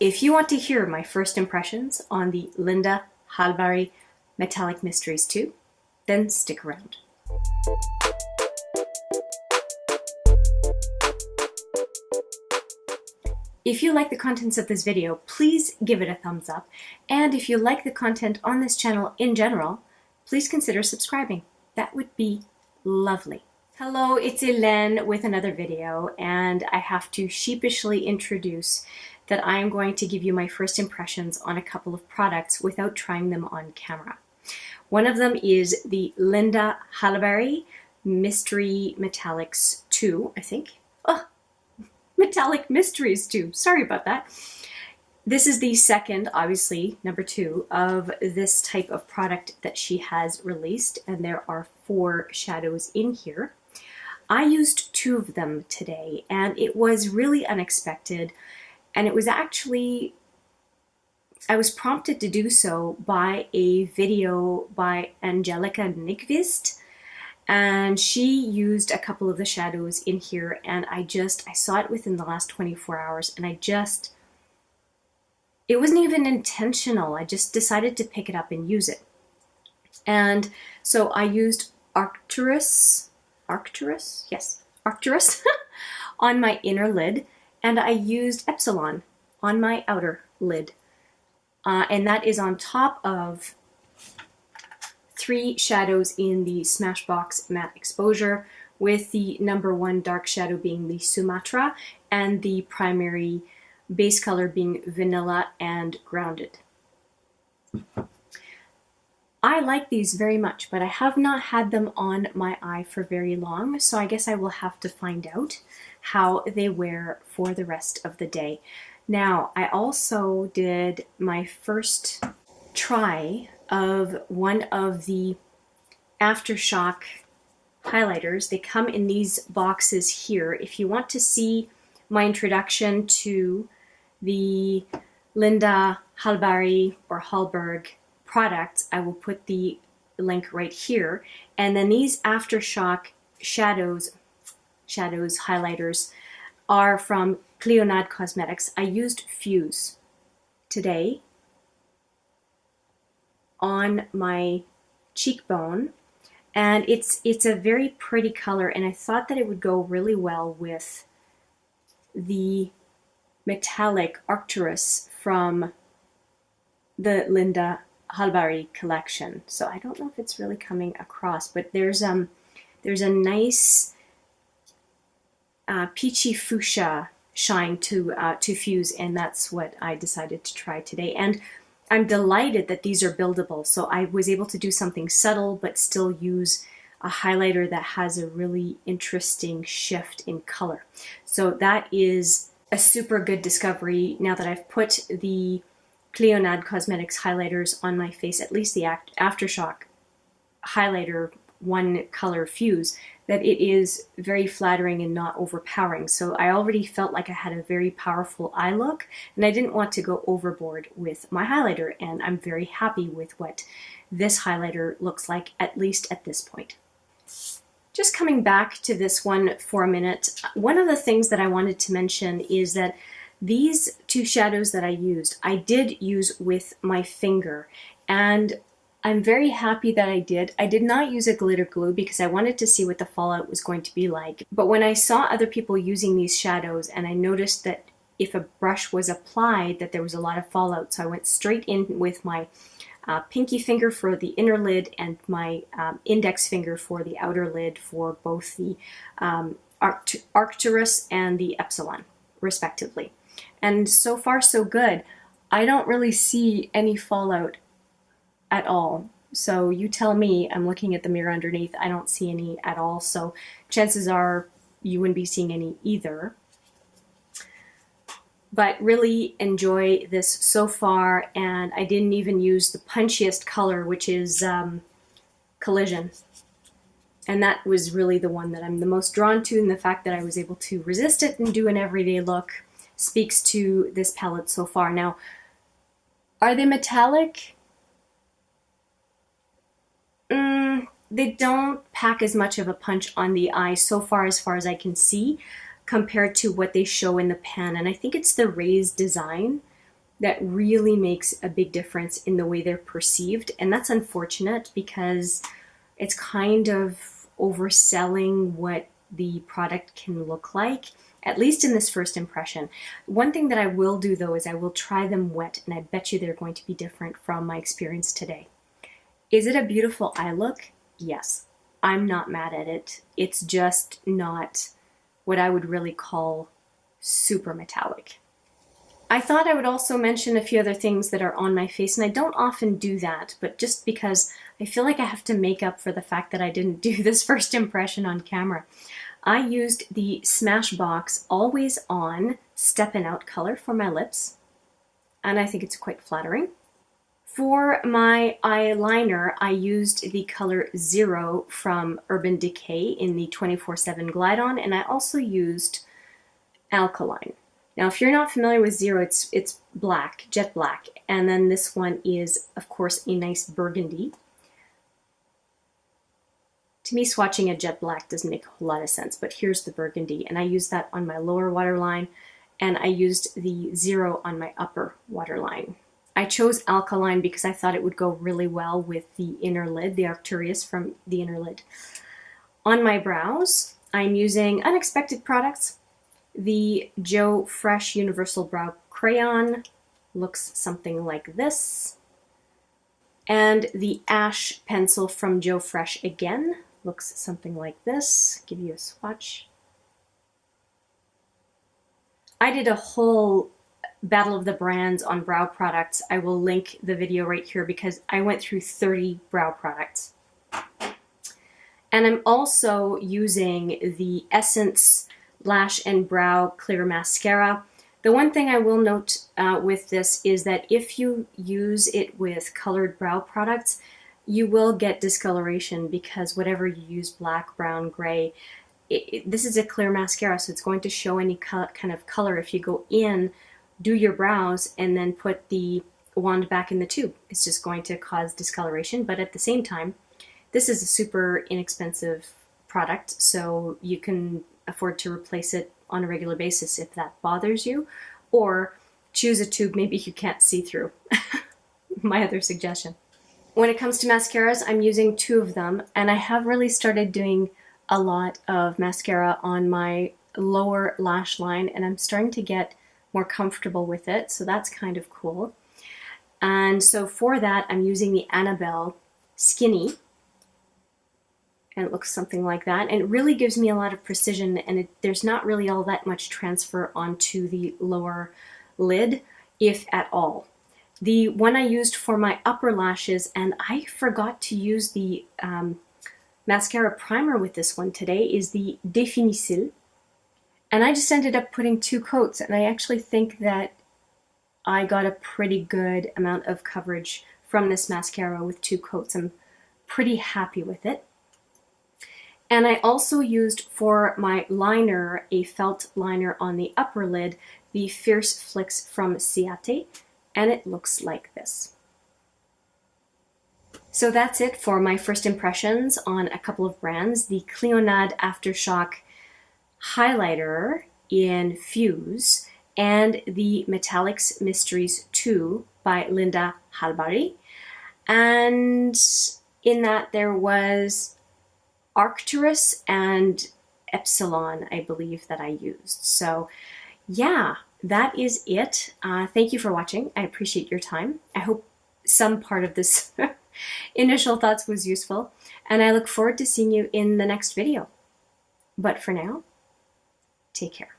If you want to hear my first impressions on the Clionadh Hallberg Metallic Mysteries 2, then stick around. If you like the contents of this video, please give it a thumbs up. And if you like the content on this channel in general, please consider subscribing. That would be lovely. Hello, it's Hélène with another video, and I have to sheepishly introduce that I am going to give you my first impressions on a couple of products without trying them on camera. One of them is the Clionadh Hallberg Mystery Metallics 2, I think. Oh, Metallic Mysteries 2, sorry about that. This is the second, obviously, number 2, of this type of product that she has released, and there are 4 shadows in here. I used 2 of them today, and it was really unexpected, and it was actually, I was prompted to do so by a video by Angelica Nyqvist, and she used a couple of the shadows in here, and I saw it within the last 24 hours, and it wasn't even intentional. I just decided to pick it up and use it. And so I used Arcturus, yes, Arcturus on my inner lid, and I used Epsilon on my outer lid. And that is on top of 3 shadows in the Smashbox Matte Exposure, with the number 1 dark shadow being the Sumatra and the primary base color being Vanilla and Grounded. I like these very much, but I have not had them on my eye for very long, so I guess I will have to find out how they wear for the rest of the day. Now, I also did my first try of one of the Aftershock highlighters. They come in these boxes here. If you want to see my introduction to the Clionadh Hallberg or Hallberg products, I will put the link right here. And then these Aftershock shadows highlighters are from Clionadh Cosmetics. I used Fuse today on my cheekbone, and it's a very pretty color, and I thought that it would go really well with the metallic Arcturus from the Clionadh Hallberg collection. So I don't know if it's really coming across, but there's a nice peachy fuchsia shine to Fuse, and that's what I decided to try today. And I'm delighted that these are buildable, so I was able to do something subtle but still use a highlighter that has a really interesting shift in color. So that is a super good discovery now that I've put the Clionadh Cosmetics highlighters on my face, at least the Aftershock highlighter 1 color Fuse, that it is very flattering and not overpowering. So I already felt like I had a very powerful eye look, and I didn't want to go overboard with my highlighter, and I'm very happy with what this highlighter looks like, at least at this point. Just coming back to this one for a minute, one of the things that I wanted to mention is that these 2 shadows that I did use with my finger, and I'm very happy that I did. I did not use a glitter glue because I wanted to see what the fallout was going to be like. But when I saw other people using these shadows, and I noticed that if a brush was applied, that there was a lot of fallout, so I went straight in with my pinky finger for the inner lid and my index finger for the outer lid for both the Arcturus and the Epsilon, respectively. And so far, so good. I don't really see any fallout at all. So you tell me. I'm looking at the mirror underneath. I don't see any at all. So chances are you wouldn't be seeing any either. But really enjoy this so far, and I didn't even use the punchiest color, which is Collision. And that was really the one that I'm the most drawn to, and the fact that I was able to resist it and do an everyday look speaks to this palette so far. Now, are they metallic? They don't pack as much of a punch on the eye so far as I can see, compared to what they show in the pan. And I think it's the raised design that really makes a big difference in the way they're perceived. And that's unfortunate because it's kind of overselling what the product can look like, at least in this first impression. One thing that I will do though is I will try them wet, and I bet you they're going to be different from my experience today. Is it a beautiful eye look? Yes. I'm not mad at it. It's just not what I would really call super metallic. I thought I would also mention a few other things that are on my face, and I don't often do that, but just because I feel like I have to make up for the fact that I didn't do this first impression on camera. I used the Smashbox Always On Steppin' Out color for my lips, and I think it's quite flattering. For my eyeliner, I used the color 0 from Urban Decay in the 24/7 Glide On, and I also used Alkaline. Now, if you're not familiar with 0, it's black, jet black, and then this one is, of course, a nice burgundy. To me, swatching a jet black doesn't make a whole lot of sense, but here's the burgundy, and I used that on my lower waterline, and I used the 0 on my upper waterline. I chose Alkaline because I thought it would go really well with the inner lid, the Arcturus from the inner lid. On my brows, I'm using unexpected products. The Joe Fresh Universal Brow Crayon looks something like this. And the Ash pencil from Joe Fresh again looks something like this. Give you a swatch. I did a whole battle of the brands on brow products. I will link the video right here because I went through 30 brow products. And I'm also using the Essence Lash and Brow Clear Mascara. The one thing I will note with this is that if you use it with colored brow products, you will get discoloration because whatever you use, black, brown, gray, this is a clear mascara, so it's going to show any kind of color if you go in, do your brows, and then put the wand back in the tube. It's just going to cause discoloration, but at the same time, this is a super inexpensive product, so you can afford to replace it on a regular basis if that bothers you, or choose a tube maybe you can't see through. My other suggestion. When it comes to mascaras, I'm using 2 of them, and I have really started doing a lot of mascara on my lower lash line, and I'm starting to get more comfortable with it, so that's kind of cool. And so for that, I'm using the Annabelle Skinny, and it looks something like that, and it really gives me a lot of precision, and there's not really all that much transfer onto the lower lid, if at all. The one I used for my upper lashes, and I forgot to use the mascara primer with this one today, is the Définicil, and I just ended up putting 2 coats, and I actually think that I got a pretty good amount of coverage from this mascara with 2 coats. I'm pretty happy with it. And I also used for my liner, a felt liner on the upper lid, the Fierce Flicks from Ciate, and it looks like this. So that's it for my first impressions on a couple of brands. The Clionadh Aftershock Highlighter in Fuse and the Metallics Mysteries 2 by Linda Hallberg. And in that there was Arcturus and Epsilon, I believe, that I used. So yeah, that is it. Thank you for watching. I appreciate your time. I hope some part of this initial thoughts was useful, and I look forward to seeing you in the next video. But for now, take care.